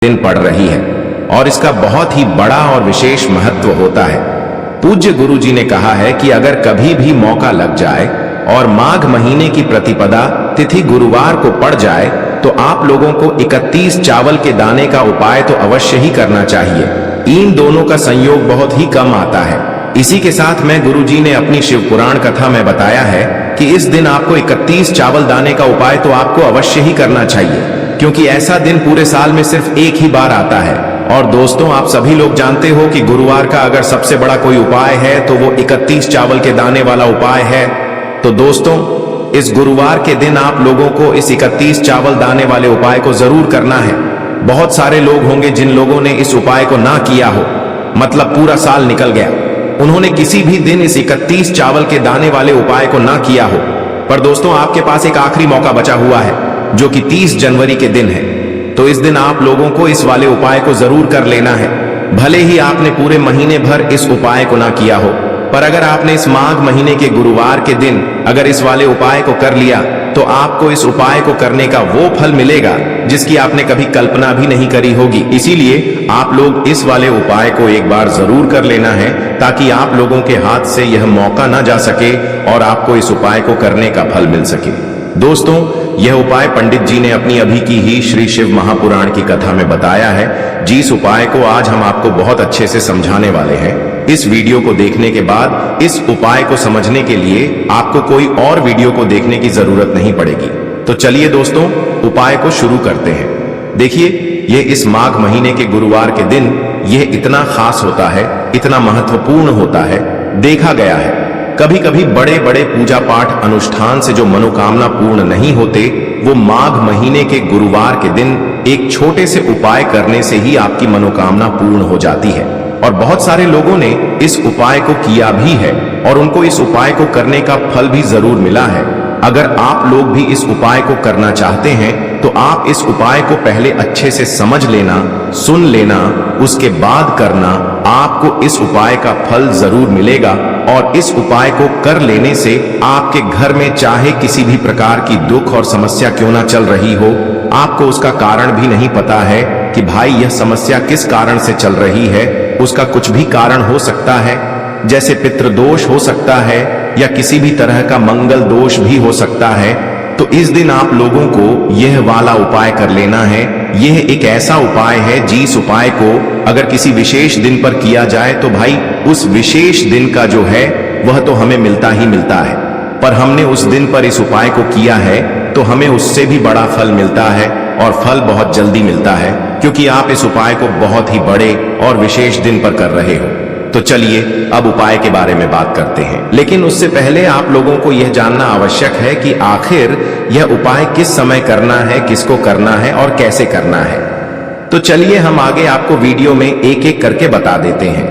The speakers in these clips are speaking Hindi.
दिन पड़ रही है और इसका बहुत ही बड़ा और विशेष महत्व होता है। पूज्य गुरु जी ने कहा है कि अगर कभी भी मौका लग जाए और माघ महीने की प्रतिपदा तिथि गुरुवार को पड़ जाए तो आप लोगों को 31 चावल के दाने का उपाय तो अवश्य ही करना चाहिए। इन दोनों का संयोग बहुत ही कम आता है। इसी के साथ में गुरु जी ने अपनी शिव पुराण कथा में बताया है कि इस दिन आपको 31 चावल दाने का उपाय तो आपको अवश्य ही करना चाहिए, क्योंकि ऐसा दिन पूरे साल में सिर्फ एक ही बार आता है। और दोस्तों, आप सभी लोग जानते हो कि गुरुवार का अगर सबसे बड़ा कोई उपाय है तो वो 31 चावल के दाने वाला उपाय है। तो दोस्तों, इस गुरुवार के दिन आप लोगों को इस 31 चावल दाने वाले उपाय को जरूर करना है। बहुत सारे लोग होंगे जिन लोगों ने इस उपाय को ना किया हो, मतलब पूरा साल निकल गया, उन्होंने किसी भी दिन इस 31 चावल के दाने वाले उपाय को ना किया हो। पर दोस्तों, आपके पास एक आखिरी मौका बचा हुआ है जो कि 30 जनवरी के दिन है। तो इस दिन आप लोगों को इस वाले उपाय को जरूर कर लेना है। भले ही आपने पूरे महीने भर इस उपाय को ना किया हो, पर अगर आपने इस माघ महीने के गुरुवार के दिन अगर इस वाले उपाय को कर लिया तो आपको इस उपाय को करने का वो फल मिलेगा जिसकी आपने कभी कल्पना भी नहीं करी होगी। इसीलिए आप लोग इस वाले उपाय को एक बार जरूर कर लेना है, ताकि आप लोगों के हाथ से यह मौका ना जा सके और आपको इस उपाय को करने का फल मिल सके। दोस्तों, यह उपाय पंडित जी ने अपनी अभी की ही श्री शिव महापुराण की कथा में बताया है, जिस उपाय को आज हम आपको बहुत अच्छे से समझाने वाले हैं। इस वीडियो को देखने के बाद इस उपाय को समझने के लिए आपको कोई और वीडियो को देखने की जरूरत नहीं पड़ेगी। तो चलिए दोस्तों, उपाय को शुरू करते हैं। देखिए, ये इस माघ महीने के गुरुवार के दिन यह इतना खास होता है, इतना महत्वपूर्ण होता है। देखा गया है कभी कभी बड़े बड़े पूजा पाठ अनुष्ठान से जो मनोकामना पूर्ण नहीं होते, वो माघ महीने के गुरुवार के दिन एक छोटे से उपाय करने से ही आपकी मनोकामना पूर्ण हो जाती है। और बहुत सारे लोगों ने इस उपाय को किया भी है और उनको इस उपाय को करने का फल भी जरूर मिला है। अगर आप लोग भी इस उपाय को करना चाहते हैं तो आप इस उपाय को पहले अच्छे से समझ लेना, सुन लेना, उसके बाद करना। आपको इस उपाय का फल जरूर मिलेगा और इस उपाय को कर लेने से आपके घर में चाहे किसी भी प्रकार की दुख और समस्या क्यों ना चल रही हो, आपको उसका कारण भी नहीं पता है कि भाई यह समस्या किस कारण से चल रही है। उसका कुछ भी कारण हो सकता है, जैसे पितृदोष हो सकता है या किसी भी तरह का मंगल दोष भी हो सकता है। तो इस दिन आप लोगों को यह वाला उपाय कर लेना है। यह एक ऐसा उपाय है जिस उपाय को अगर किसी विशेष दिन पर किया जाए तो भाई उस विशेष दिन का जो है वह तो हमें मिलता ही मिलता है। पर हमने उस दिन पर इस उपाय को किया है तो हमें उससे भी बड़ा फल मिलता है और फल बहुत जल्दी मिलता है, क्योंकि आप इस उपाय को बहुत ही बड़े और विशेष दिन पर कर रहे हो। तो चलिए अब उपाय के बारे में बात करते हैं, लेकिन उससे पहले आप लोगों को यह जानना आवश्यक है कि आखिर यह उपाय किस समय करना है, किसको करना है और कैसे करना है। तो चलिए हम आगे आपको वीडियो में एक एक करके बता देते हैं।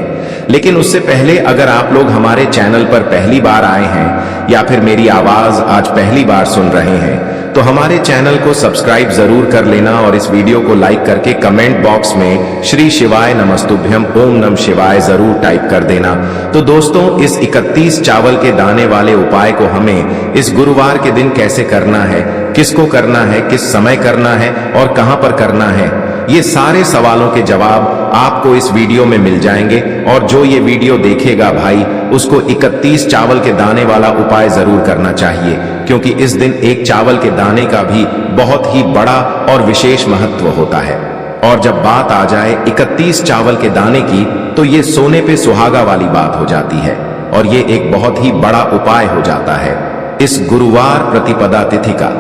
लेकिन उससे पहले अगर आप लोग हमारे चैनल पर पहली बार आए हैं या फिर मेरी आवाज आज पहली बार सुन रहे हैं तो हमारे चैनल को सब्सक्राइब जरूर कर लेना और इस वीडियो को लाइक करके कमेंट बॉक्स में श्री शिवाय नमस्तुभ्यम ओम नमः शिवाय जरूर टाइप कर देना। तो दोस्तों, इस 31 चावल के दाने वाले उपाय को हमें इस गुरुवार के दिन कैसे करना है, किसको करना है, किस समय करना है और कहां पर करना है, ये सारे सवालों के जवाब आपको इस वीडियो में मिल जाएंगे। और जो ये वीडियो देखेगा भाई, उसको 31 चावल के दाने वाला उपाय जरूर करना चाहिए, क्योंकि इस दिन एक चावल के दाने का भी बहुत ही बड़ा और विशेष महत्व होता है। और जब बात आ जाए 31 चावल के दाने की, तो ये सोने पे सुहागा वाली बात हो जाती है और ये एक बहुत ही बड़ा उपाय हो जाता है इस गुरुवार प्रतिपदा तिथि का।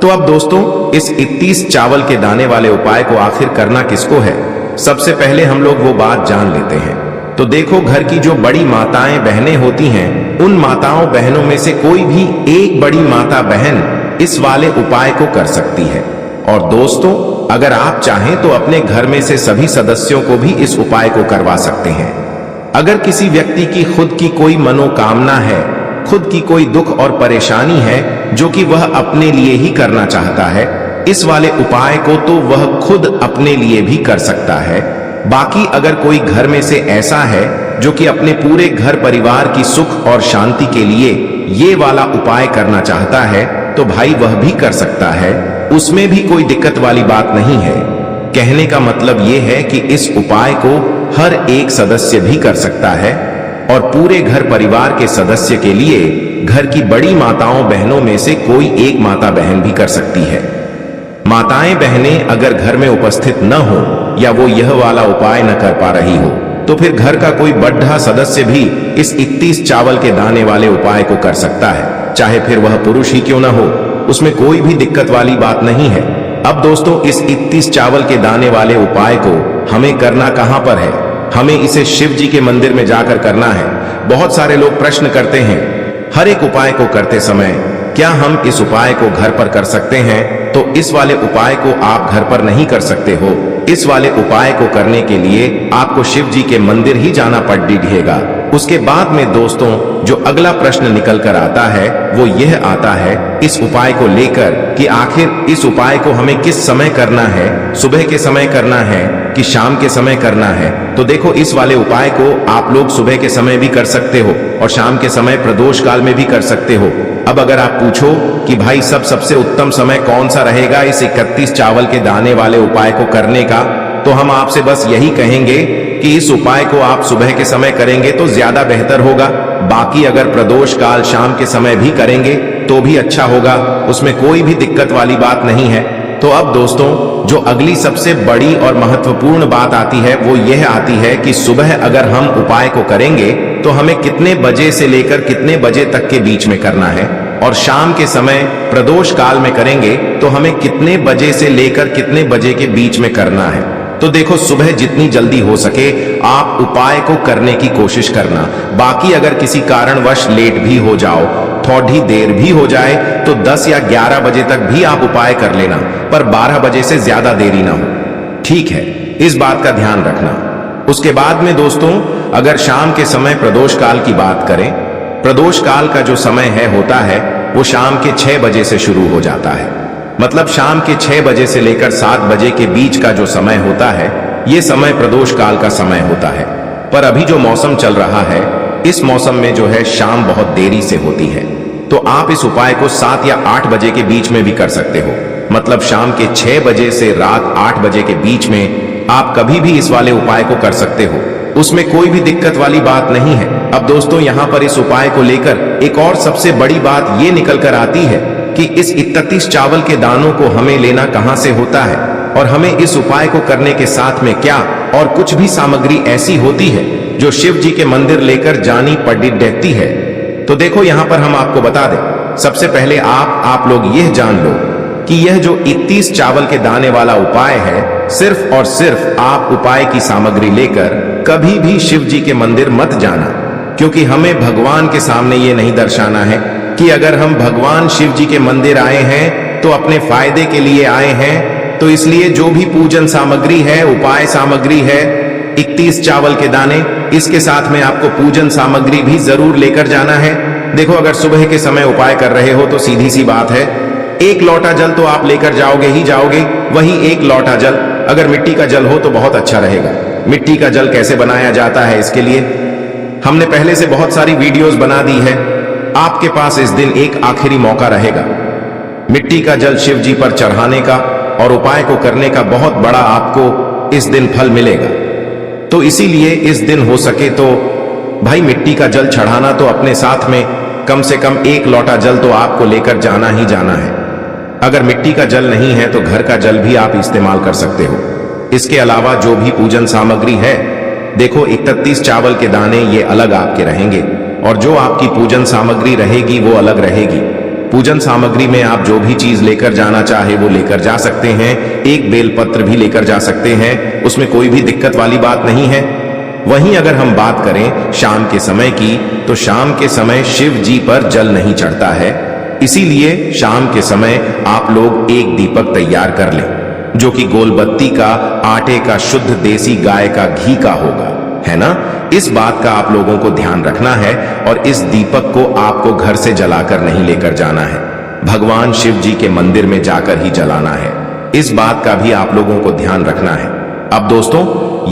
तो अब दोस्तों, इस 31 चावल के दाने वाले उपाय को आखिर करना किसको है, सबसे पहले हम लोग वो बात जान लेते हैं। तो देखो, घर की जो बड़ी माताएं बहनें होती हैं, उन माताओं बहनों में से कोई भी एक बड़ी माता बहन इस वाले उपाय को कर सकती है। और दोस्तों, अगर आप चाहें तो अपने घर में से सभी सदस्यों को भी इस उपाय को करवा सकते हैं। अगर किसी व्यक्ति की खुद की कोई मनोकामना है, खुद की कोई दुख और परेशानी है जो कि वह अपने लिए ही करना चाहता है, इस वाले उपाय को तो वह खुद अपने लिए भी कर सकता है। बाकी अगर कोई घर में से ऐसा है जो कि अपने पूरे घर परिवार की सुख और शांति के लिए ये वाला उपाय करना चाहता है, तो भाई वह भी कर सकता है, उसमें भी कोई दिक्कत वाली बात नहीं है। कहने का मतलब ये है कि इस उपाय को हर एक सदस्य भी कर सकता है और पूरे घर परिवार के सदस्य के लिए घर की बड़ी माताओं बहनों में से कोई एक माता बहन भी कर सकती है। माताएं बहनें अगर घर में उपस्थित न हो या वो यह वाला उपाय न कर पा रही हो तो फिर घर का कोई बड़ा सदस्य भी इस 31 चावल के दाने वाले उपाय को कर सकता है, चाहे फिर वह पुरुष ही क्यों ना हो, उसमें कोई भी दिक्कत वाली बात नहीं है। अब दोस्तों, इस 31 चावल के दाने वाले उपाय को हमें करना कहां पर है? हमें इसे शिव जी के मंदिर में जाकर करना है। बहुत सारे लोग प्रश्न करते हैं, हर एक उपाय को करते समय क्या हम इस उपाय को घर पर कर सकते हैं? तो इस वाले उपाय को आप घर पर नहीं कर सकते हो। इस वाले उपाय को करने के लिए आपको शिव जी के मंदिर ही जाना पड़ेगा। उसके बाद में दोस्तों, जो अगला प्रश्न निकल कर आता है वो यह आता है इस उपाय को लेकर कि आखिर इस उपाय को हमें किस समय करना है, सुबह के समय करना है कि शाम के समय करना है? तो देखो, इस वाले उपाय को आप लोग सुबह के समय भी कर सकते हो और शाम के समय प्रदोष काल में भी कर सकते हो। अब अगर आप पूछो कि भाई सबसे उत्तम समय कौन सा रहेगा इस 31 चावल के दाने वाले उपाय को करने का, तो हम आपसे बस यही कहेंगे कि इस उपाय को आप सुबह के समय करेंगे तो ज्यादा बेहतर होगा। बाकी अगर प्रदोष काल शाम के समय भी करेंगे तो भी अच्छा होगा, उसमें कोई भी दिक्कत वाली बात नहीं है। तो अब दोस्तों, जो अगली सबसे बड़ी और महत्वपूर्ण बात आती है वो यह आती है कि सुबह अगर हम उपाय को करेंगे तो हमें कितने बजे से लेकर कितने बजे तक के बीच में करना है, और शाम के समय प्रदोष काल में करेंगे तो हमें कितने बजे से लेकर कितने बजे के बीच में करना है। तो देखो, सुबह जितनी जल्दी हो सके आप उपाय को करने की कोशिश करना। बाकी अगर किसी कारणवश लेट भी हो जाओ, थोड़ी देर भी हो जाए तो 10 या 11 बजे तक भी आप उपाय कर लेना, पर 12 बजे से ज्यादा देरी ना हो, ठीक है? इस बात का ध्यान रखना। उसके बाद में दोस्तों, अगर शाम के समय प्रदोष काल की बात करें, प्रदोष काल का जो समय होता है वो शाम के 6 बजे से शुरू हो जाता है। मतलब शाम के 6 बजे से लेकर 7 बजे के बीच का जो समय होता है ये समय प्रदोष काल का समय होता है। पर अभी जो मौसम चल रहा है, इस मौसम में जो है शाम बहुत देरी से होती है, तो आप इस उपाय को 7 या 8 बजे के बीच में भी कर सकते हो। मतलब शाम के 6 बजे से रात 8 बजे के बीच में आप कभी भी इस वाले उपाय को कर सकते हो, उसमें कोई भी दिक्कत वाली बात नहीं है। अब दोस्तों, यहाँ पर इस उपाय को लेकर एक और सबसे बड़ी बात ये निकल कर आती है कि इस 31 चावल के दानों को हमें लेना कहां से होता है, और हमें इस उपाय को करने के साथ में क्या और कुछ भी सामग्री ऐसी होती है जो शिव जी के मंदिर लेकर जानी पड़ती है। तो देखो, यहां पर हम आपको बता दें, सबसे पहले आप लोग यह जान लो कि यह जो 31 चावल के दाने वाला उपाय है, सिर्फ और सिर्फ आप उपाय की सामग्री लेकर कभी भी शिव जी के मंदिर मत जाना, क्योंकि हमें भगवान के सामने ये नहीं दर्शाना है कि अगर हम भगवान शिव जी के मंदिर आए हैं तो अपने फायदे के लिए आए हैं। तो इसलिए जो भी पूजन सामग्री है, उपाय सामग्री है, 31 चावल के दाने, इसके साथ में आपको पूजन सामग्री भी जरूर लेकर जाना है। देखो, अगर सुबह के समय उपाय कर रहे हो तो सीधी सी बात है, 1 लोटा जल तो आप लेकर जाओगे ही जाओगे। वही 1 लोटा जल अगर मिट्टी का जल हो तो बहुत अच्छा रहेगा। मिट्टी का जल कैसे बनाया जाता है, इसके लिए हमने पहले से बहुत सारी वीडियोस बना दी है। आपके पास इस दिन एक आखिरी मौका रहेगा मिट्टी का जल शिव जी पर चढ़ाने का, और उपाय को करने का बहुत बड़ा आपको इस दिन फल मिलेगा। तो इसीलिए इस दिन हो सके तो भाई मिट्टी का जल चढ़ाना तो अपने साथ में कम से कम 1 लोटा जल तो आपको लेकर जाना ही जाना है। अगर मिट्टी का जल नहीं है तो घर का जल भी आप इस्तेमाल कर सकते हो। इसके अलावा जो भी पूजन सामग्री है, देखो 31 चावल के दाने ये अलग आपके रहेंगे, और जो आपकी पूजन सामग्री रहेगी वो अलग रहेगी। पूजन सामग्री में आप जो भी चीज लेकर जाना चाहे वो लेकर जा सकते हैं। एक बेलपत्र भी लेकर जा सकते हैं, उसमें कोई भी दिक्कत वाली बात नहीं है। वहीं अगर हम बात करें शाम के समय की, तो शाम के समय शिव जी पर जल नहीं चढ़ता है, इसीलिए शाम के समय आप लोग एक दीपक तैयार कर लें, जो कि गोलबत्ती का, आटे का, शुद्ध देसी गाय का घी का होगा, है ना? इस बात का आप लोगों को ध्यान रखना है, और इस दीपक को आपको घर से जलाकर नहीं लेकर जाना है, भगवान शिव जी के मंदिर में जाकर ही जलाना है। इस बात का भी आप लोगों को ध्यान रखना है। अब दोस्तों,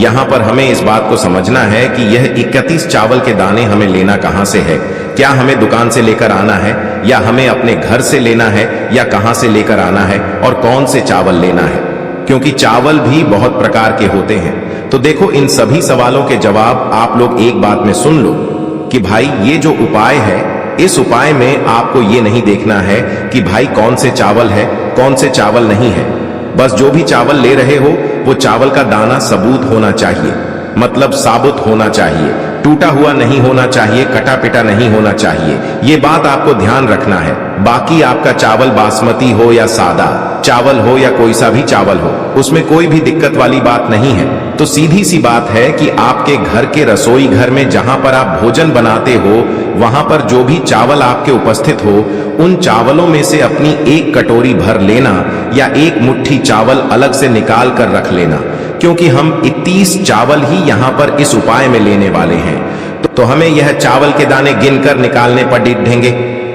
यहां पर हमें इस बात को समझना है कि यह 31 चावल के दाने हमें लेना कहां से है। क्या हमें दुकान से लेकर आना है, या हमें अपने घर से लेना है, या कहां से लेकर आना है, और कौन से चावल लेना है? क्योंकि चावल भी बहुत प्रकार के होते हैं। तो देखो, इन सभी सवालों के जवाब आप लोग एक बात में सुन लो कि भाई ये जो उपाय है, इस उपाय में आपको ये नहीं देखना है कि भाई कौन से चावल है, कौन से चावल नहीं है। बस जो भी चावल ले रहे हो वो चावल का दाना सबूत होना चाहिए, मतलब साबुत होना चाहिए, टूटा हुआ नहीं होना चाहिए, कटा पिटा नहीं होना चाहिए। ये बात आपको ध्यान रखना है। बाकी आपका चावल बासमती हो या सादा चावल हो या कोई सा भी चावल हो, उसमें कोई भी दिक्कत वाली बात नहीं है। तो सीधी सी बात है कि आपके घर के रसोई घर में जहां पर आप भोजन बनाते हो, वहां पर जो भी चावल आपके उपस्थित हो, उन चावलों में से अपनी एक कटोरी भर लेना या एक मुट्ठी चावल अलग से निकाल कर रख लेना, क्योंकि हम 31 चावल ही यहाँ पर इस उपाय में लेने वाले हैं। तो हमें यह चावल के दाने गिनकर निकालने पर डिढेंगे।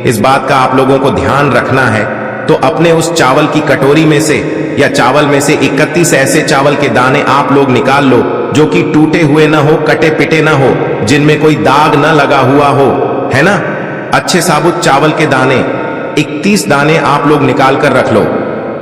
इस बात का आप लोगों को ध्यान रखना है। तो अपने उस चावल की कटोरी में से या चावल में से 31 ऐसे चावल के दाने आप लोग निकाल लो जो कि टूटे हुए ना हो, कटे पिटे ना हो, जिनमें कोई दाग ना लगा हुआ हो, है ना। अच्छे साबुत चावल के दाने 31 दाने आप लोग निकाल कर रख लो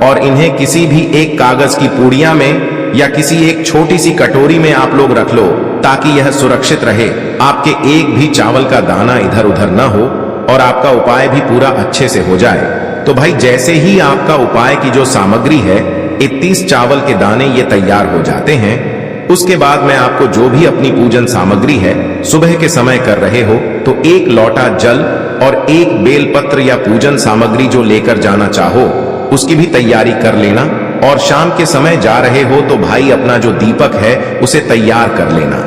और इन्हें किसी भी एक कागज की पूड़िया में या किसी एक छोटी सी कटोरी में आप लोग रख लो, ताकि यह सुरक्षित रहे, आपके एक भी चावल का दाना इधर उधर ना हो और आपका उपाय भी पूरा अच्छे से हो जाए। तो भाई जैसे ही आपका उपाय की जो सामग्री है, 31 चावल के दाने ये तैयार हो जाते हैं, उसके बाद मैं आपको जो भी अपनी पूजन सामग्री है सुबह के समय कर रहे हो, तो 1 लोटा जल और 1 बेलपत्र या पूजन सामग्री जो लेकर जाना चाहो उसकी भी तैयारी कर लेना। और शाम के समय जा रहे हो तो भाई अपना जो दीपक है उसे तैयार कर लेना,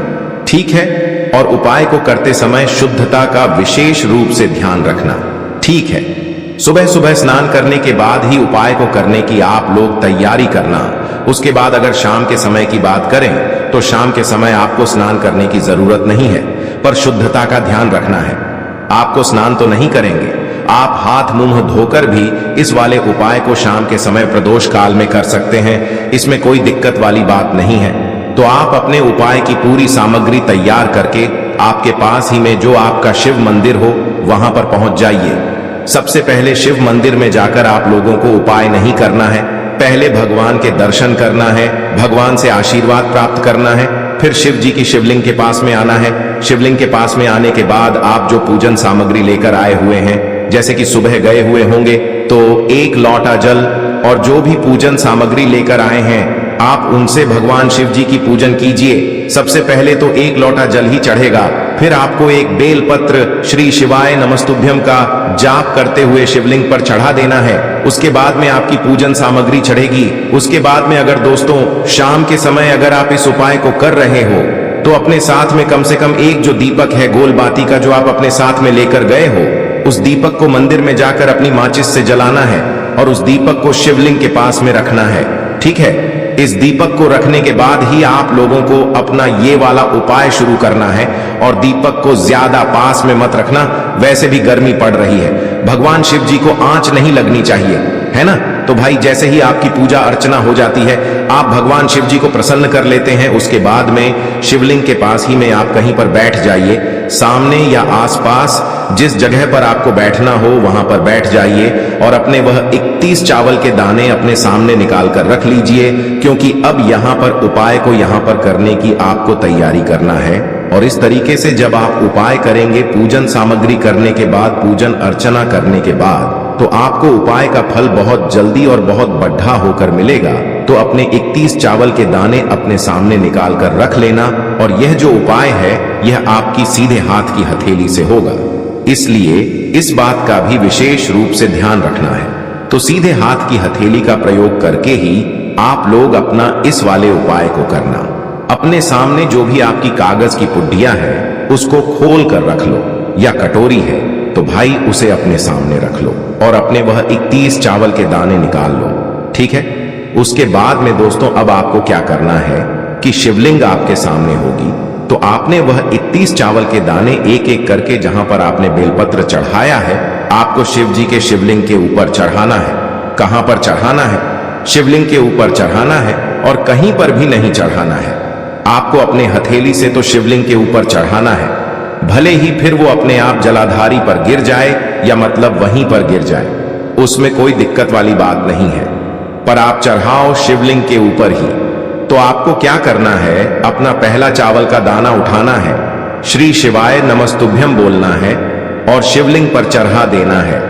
ठीक है। और उपाय को करते समय शुद्धता का विशेष रूप से ध्यान रखना, ठीक है। सुबह सुबह स्नान करने के बाद ही उपाय को करने की आप लोग तैयारी करना। उसके बाद अगर शाम के समय की बात करें तो शाम के समय आपको स्नान करने की जरूरत नहीं है, पर शुद्धता का ध्यान रखना है। आपको स्नान तो नहीं करेंगे, आप हाथ मुंह धोकर भी इस वाले उपाय को शाम के समय प्रदोष काल में कर सकते हैं, इसमें कोई दिक्कत वाली बात नहीं है। तो आप अपने उपाय की पूरी सामग्री तैयार करके आपके पास ही में जो आपका शिव मंदिर हो वहां पर पहुंच जाइए। सबसे पहले शिव मंदिर में जाकर आप लोगों को उपाय नहीं करना है, पहले भगवान के दर्शन करना है, भगवान से आशीर्वाद प्राप्त करना है, फिर शिव जी की शिवलिंग के पास में आना है। शिवलिंग के पास में आने के बाद आप जो पूजन सामग्री लेकर आए हुए हैं, जैसे कि सुबह गए हुए होंगे तो 1 लोटा जल और जो भी पूजन सामग्री लेकर आए हैं आप उनसे भगवान शिव जी की पूजन कीजिए। सबसे पहले तो 1 लोटा जल ही चढ़ेगा, फिर आपको एक बेलपत्र श्री शिवाय नमस्तुभ्यम का जाप करते हुए शिवलिंग पर चढ़ा देना है। उसके बाद में आपकी पूजन सामग्री चढ़ेगी। उसके बाद में अगर दोस्तों शाम के समय अगर आप इस उपाय को कर रहे हो तो अपने साथ में कम से कम एक जो दीपक है गोल बाती का जो आप अपने साथ में लेकर गए हो, उस दीपक को मंदिर में जाकर अपनी माचिस से जलाना है और उस दीपक को शिवलिंग के पास में रखना है, ठीक है। इस दीपक को रखने के बाद ही आप लोगों को अपना ये वाला उपाय शुरू करना है और दीपक को ज्यादा पास में मत रखना, वैसे भी गर्मी पड़ रही है। भगवान शिव जी को आंच नहीं लगनी चाहिए, है ना। तो भाई जैसे ही आपकी पूजा अर्चना हो जाती है, आप भगवान शिव जी को प्रसन्न कर लेते हैं। उसके बाद में शिवलिंग के पास ही में आप कहीं पर बैठ जाइए, सामने या आसपास जिस जगह पर आपको बैठना हो वहां पर बैठ जाइए और अपने वह 31 चावल के दाने अपने सामने निकाल कर रख लीजिए, क्योंकि अब यहाँ पर उपाय को यहाँ पर करने की आपको तैयारी करना है। और इस तरीके से जब आप उपाय करेंगे, पूजन सामग्री करने के बाद, पूजन अर्चना करने के बाद, तो आपको उपाय का फल बहुत जल्दी और बहुत बढ़ा होकर मिलेगा। तो अपने 31 चावल के दाने अपने सामने निकाल कर रख लेना और यह जो उपाय है यह आपकी सीधे हाथ की हथेली से होगा, इसलिए इस बात का भी विशेष रूप से ध्यान रखना है। तो सीधे हाथ की हथेली का प्रयोग करके ही आप लोग अपना इस वाले उपाय को करना। अपने सामने जो भी आपकी कागज की पुड्डियां है उसको खोल कर रख लो, या कटोरी है तो भाई उसे अपने सामने रख लो और अपने वह 31 चावल के दाने निकाल लो, ठीक है। उसके बाद में दोस्तों अब आपको क्या करना है कि शिवलिंग आपके सामने होगी, तो आपने वह 31 चावल के दाने एक एक करके जहां पर आपने बेलपत्र चढ़ाया है, आपको शिव जी के शिवलिंग के ऊपर चढ़ाना है। कहां पर चढ़ाना है? शिवलिंग के ऊपर चढ़ाना है और कहीं पर भी नहीं चढ़ाना है। आपको अपने हथेली से तो शिवलिंग के ऊपर चढ़ाना है, भले ही फिर वो अपने आप जलाधारी पर गिर जाए या मतलब वहीं पर गिर जाए, उसमें कोई दिक्कत वाली बात नहीं है। पर आप चढ़ाओ शिवलिंग के ऊपर ही। तो आपको क्या करना है, अपना पहला चावल का दाना उठाना है, श्री शिवाय नमस्तुभ्यम बोलना है और शिवलिंग पर चढ़ा देना है।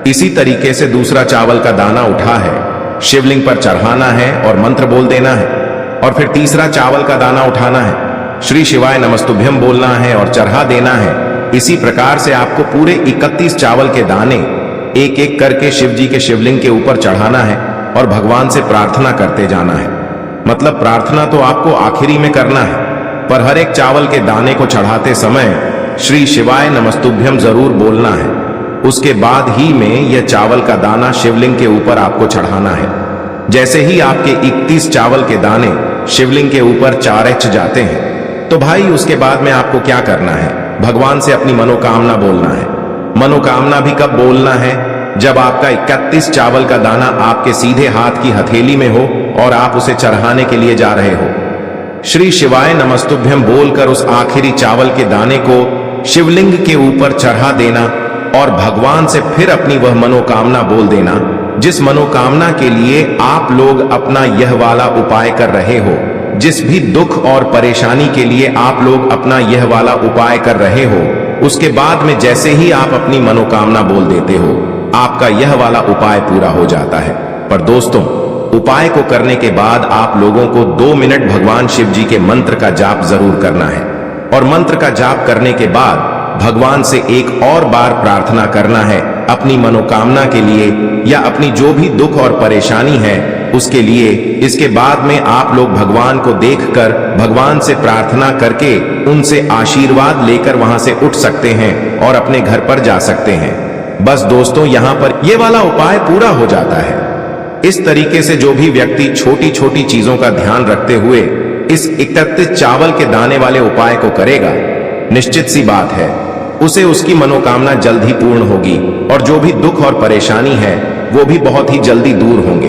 इसी तरीके से दूसरा चावल का दाना उठा है, शिवलिंग पर चढ़ाना है और मंत्र बोल देना है। और फिर तीसरा चावल का दाना उठाना है, श्री शिवाय नमस्तुभ्यम बोलना है और चढ़ा देना है। इसी प्रकार से आपको पूरे 31 चावल के दाने एक एक करके शिव जी के शिवलिंग के ऊपर चढ़ाना है और भगवान से प्रार्थना करते जाना है। मतलब प्रार्थना तो आपको आखिरी में करना है, पर हर एक चावल के दाने को चढ़ाते समय श्री शिवाय नमस्तुभ्यम जरूर बोलना है। उसके बाद ही में यह चावल का दाना शिवलिंग के ऊपर आपको चढ़ाना है। जैसे ही आपके 31 चावल के दाने शिवलिंग के ऊपर चारच जाते हैं, तो भाई उसके बाद में आपको क्या करना है, भगवान से अपनी मनोकामना बोलना है। मनोकामना भी कब बोलना है, जब आपका 31 चावल का दाना आपके सीधे हाथ की हथेली में हो और आप उसे चढ़ाने के लिए जा रहे हो। श्री शिवाय नमस्तुभ्यम बोलकर उस आखिरी चावल के दाने को शिवलिंग के ऊपर चढ़ा देना और भगवान से फिर अपनी वह मनोकामना बोल देना, जिस मनोकामना के लिए आप लोग अपना यह वाला उपाय कर रहे हो। जिस भी दुख और परेशानी के लिए आप लोग अपना यह वाला उपाय कर रहे हो, उसके बाद में जैसे ही आप अपनी मनोकामना बोल देते हो, आपका यह वाला उपाय पूरा हो जाता है। पर दोस्तों, उपाय को करने के बाद आप लोगों को 2 मिनट भगवान शिव जी के मंत्र का जाप जरूर करना है और मंत्र का जाप करने के बाद भगवान से एक और बार प्रार्थना करना है अपनी मनोकामना के लिए या अपनी जो भी दुख और परेशानी है उसके लिए। इसके बाद में आप लोग भगवान को देखकर भगवान से प्रार्थना करके उनसे आशीर्वाद लेकर वहां से उठ सकते हैं और अपने घर पर जा सकते हैं। बस दोस्तों, यहां पर यह वाला उपाय पूरा हो जाता है। इस तरीके से जो भी व्यक्ति छोटी छोटी चीजों का ध्यान रखते हुए इस 31 चावल के दाने वाले उपाय को करेगा, निश्चित सी बात है उसे उसकी मनोकामना जल्द ही पूर्ण होगी और जो भी दुख और परेशानी है वो भी बहुत ही जल्दी दूर होंगे।